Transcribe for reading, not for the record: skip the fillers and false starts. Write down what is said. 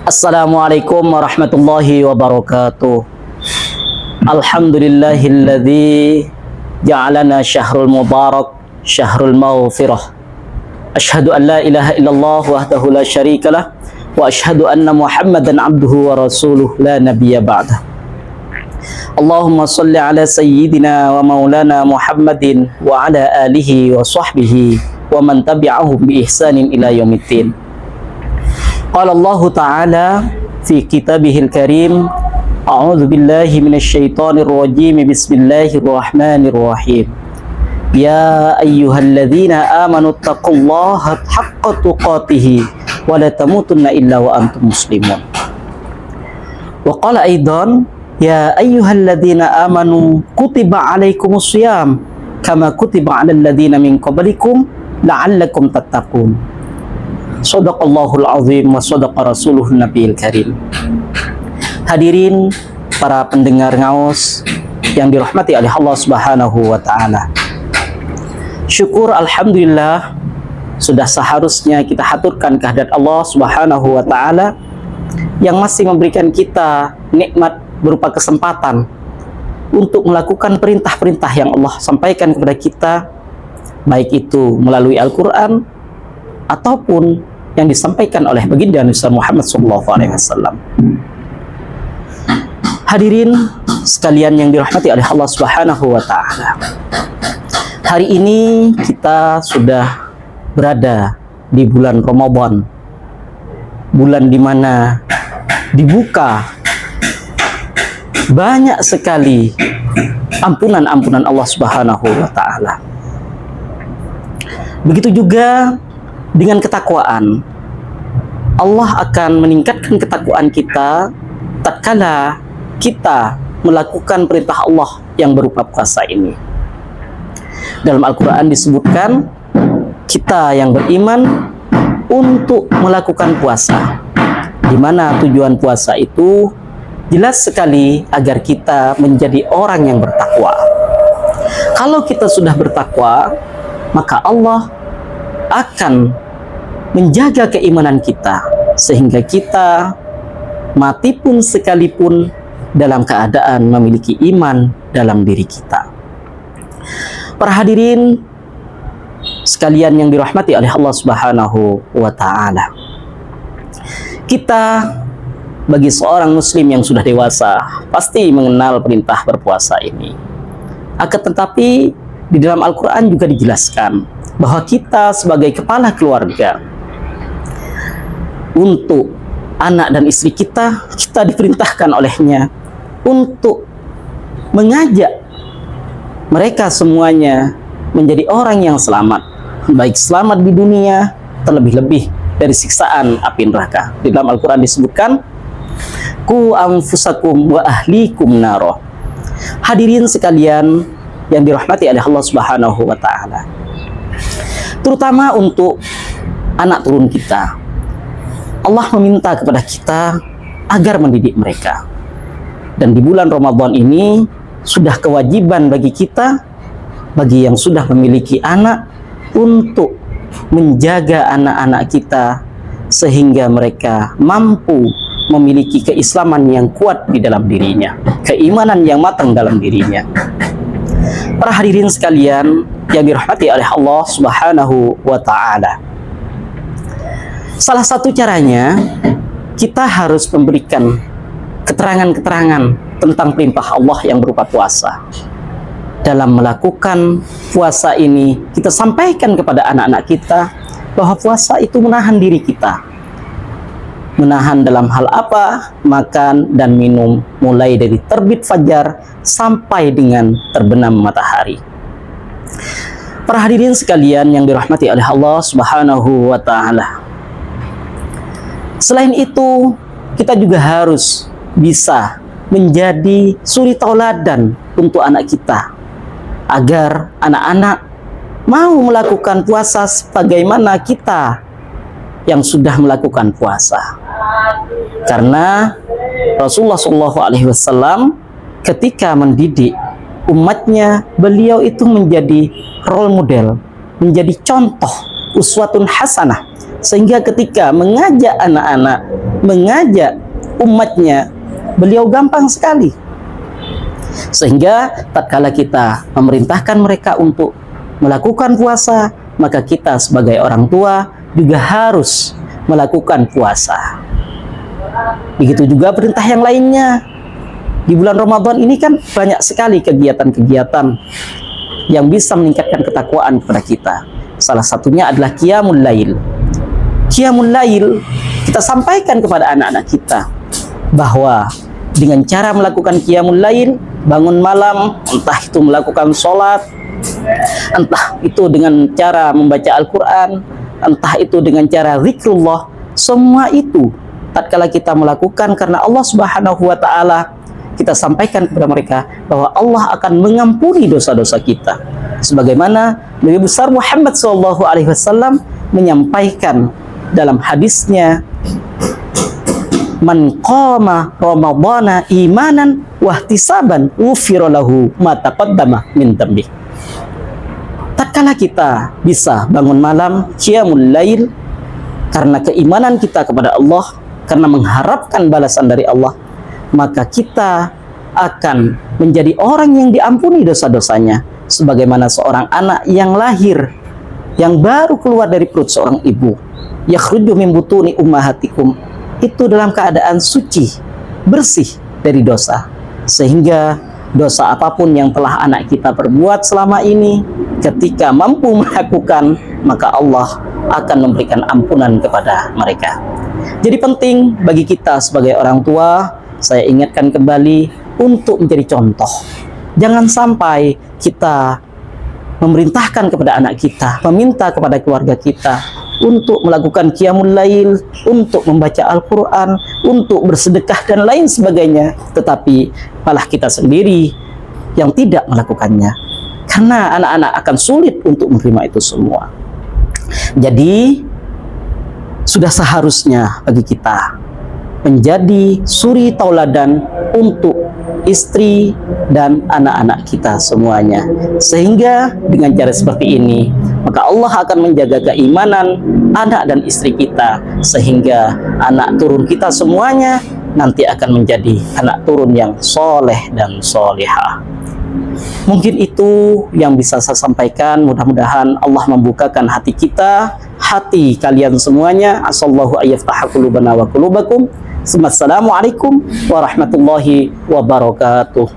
Assalamualaikum warahmatullahi wabarakatuh. Alhamdulillahilladzi ja'alana syahrul mubarak, syahrul maghfirah. Asyhadu an la ilaha illallah wahdahu la syarikalah wa asyhadu anna Muhammadan abduhu wa rasuluh la nabiyya ba'dah. Allahumma salli ala sayyidina wa maulana Muhammadin wa ala alihi wa sahbihi wa man tabi'ahum bi ihsanin ila yaumiddin. Qala Allah Ta'ala fi kitabihil karim, a'udzu billahi minasy syaithanir rajim, bismillahirrahmanirrahim. Ya ayyuhalladzina amanu taqullaha haqqa tuqatih wa la tamutunna illa wa antum muslimun. Wa qala aidan, ya ayyuhalladzina amanu kutiba alaikumus shiyam kama kutiba alal ladzina min qablikum la'allakum tattaqun. Shadaqallahul azim wa shadaqa rasuluhun nabiyil karim. Hadirin para pendengar Ngaos yang dirahmati oleh Allah Subhanahu wa taala. Syukur alhamdulillah sudah seharusnya kita haturkan kehadirat Allah Subhanahu wa taala yang masih memberikan kita nikmat berupa kesempatan untuk melakukan perintah-perintah yang Allah sampaikan kepada kita, baik itu melalui Al-Qur'an ataupun yang disampaikan oleh baginda Nabi Muhammad SAW. Hadirin sekalian yang dirahmati oleh Allah Subhanahu wa taala. Hari ini kita sudah berada di bulan Ramadan. Bulan di mana dibuka banyak sekali ampunan-ampunan Allah Subhanahu wa taala. Begitu juga dengan ketakwaan. Allah akan meningkatkan ketakwaan kita tatkala kita melakukan perintah Allah yang berupa puasa ini. Dalam Al-Quran disebutkan kita yang beriman untuk melakukan puasa, di mana tujuan puasa itu jelas sekali agar kita menjadi orang yang bertakwa. Kalau kita sudah bertakwa, maka Allah akan menjaga keimanan kita sehingga kita mati pun sekalipun dalam keadaan memiliki iman dalam diri kita. Para hadirin sekalian yang dirahmati oleh Allah Subhanahu wa taala. Kita bagi seorang muslim yang sudah dewasa pasti mengenal perintah berpuasa ini. Akan tetapi di dalam Al-Qur'an juga dijelaskan bahwa kita sebagai kepala keluarga, untuk anak dan istri kita diperintahkan olehnya untuk mengajak mereka semuanya menjadi orang yang selamat, baik selamat di dunia, terlebih-lebih dari siksaan api neraka. Di dalam Al-Quran disebutkan, ku anfusakum wa ahlikum naro. Hadirin sekalian yang dirahmati oleh Allah Subhanahu wa taala, terutama untuk anak turun kita, Allah meminta kepada kita agar mendidik mereka. Dan di bulan Ramadan ini sudah kewajiban bagi kita, bagi yang sudah memiliki anak, untuk menjaga anak-anak kita sehingga mereka mampu memiliki keislaman yang kuat di dalam dirinya, keimanan yang matang dalam dirinya. Para hadirin sekalian yang dirahmati oleh Allah Subhanahu wa taala, salah satu caranya kita harus memberikan keterangan-keterangan tentang perintah Allah yang berupa puasa. Dalam melakukan puasa ini, kita sampaikan kepada anak-anak kita bahwa puasa itu menahan diri kita. Menahan dalam hal apa? Makan dan minum, mulai dari terbit fajar sampai dengan terbenam matahari. Para hadirin sekalian yang dirahmati oleh Allah Subhanahu wa taala. Selain itu, kita juga harus bisa menjadi suri tauladan untuk anak kita, agar anak-anak mau melakukan puasa sebagaimana kita yang sudah melakukan puasa. Karena Rasulullah SAW ketika mendidik umatnya, beliau itu menjadi role model, menjadi contoh uswatun hasanah, sehingga ketika mengajak anak-anak mengajak umatnya, beliau gampang sekali. Sehingga tatkala kita memerintahkan mereka untuk melakukan puasa, maka kita sebagai orang tua juga harus melakukan puasa. Begitu juga perintah yang lainnya. Di bulan Ramadan ini kan banyak sekali kegiatan-kegiatan yang bisa meningkatkan ketakwaan kepada kita. Salah satunya adalah Qiyamul Lail. Qiyamul Lail, kita sampaikan kepada anak-anak kita bahwa dengan cara melakukan Qiyamul Lail, bangun malam, entah itu melakukan sholat, entah itu dengan cara membaca Al-Quran, entah itu dengan cara zikrullah, semua itu tatkala kita melakukan karena Allah Subhanahu wa Ta'ala, kita sampaikan kepada mereka bahwa Allah akan mengampuni dosa-dosa kita. Sebagaimana Nabi besar Muhammad SAW menyampaikan dalam hadisnya, man qama ramadhana imanan wahtisaban ghufira lahu ma taqaddama min dhanbi. Tatkala kita bisa bangun malam qiyamul lail karena keimanan kita kepada Allah, karena mengharapkan balasan dari Allah, maka kita akan menjadi orang yang diampuni dosa-dosanya. Sebagaimana seorang anak yang lahir, yang baru keluar dari perut seorang ibu, yakhruju min butuni ummahatikum, itu dalam keadaan suci, bersih dari dosa. Sehingga dosa apapun yang telah anak kita perbuat selama ini, ketika mampu melakukan, maka Allah akan memberikan ampunan kepada mereka. Jadi penting bagi kita sebagai orang tua, saya ingatkan kembali untuk menjadi contoh. Jangan sampai kita memerintahkan kepada anak kita, meminta kepada keluarga kita untuk melakukan Qiyamul Lail, untuk membaca Al-Quran, untuk bersedekah dan lain sebagainya, tetapi malah kita sendiri yang tidak melakukannya, karena anak-anak akan sulit untuk menerima itu semua. Jadi sudah seharusnya bagi kita menjadi suri tauladan untuk istri dan anak-anak kita semuanya. Sehingga dengan cara seperti ini, maka Allah akan menjaga keimanan anak dan istri kita, sehingga anak turun kita semuanya nanti akan menjadi anak turun yang soleh dan solihah. Mungkin itu yang bisa saya sampaikan. Mudah-mudahan Allah membukakan hati kita, hati kalian semuanya. Asallahu ayyaftaha qulubana wa qulubakum. Assalamualaikum warahmatullahi wabarakatuh.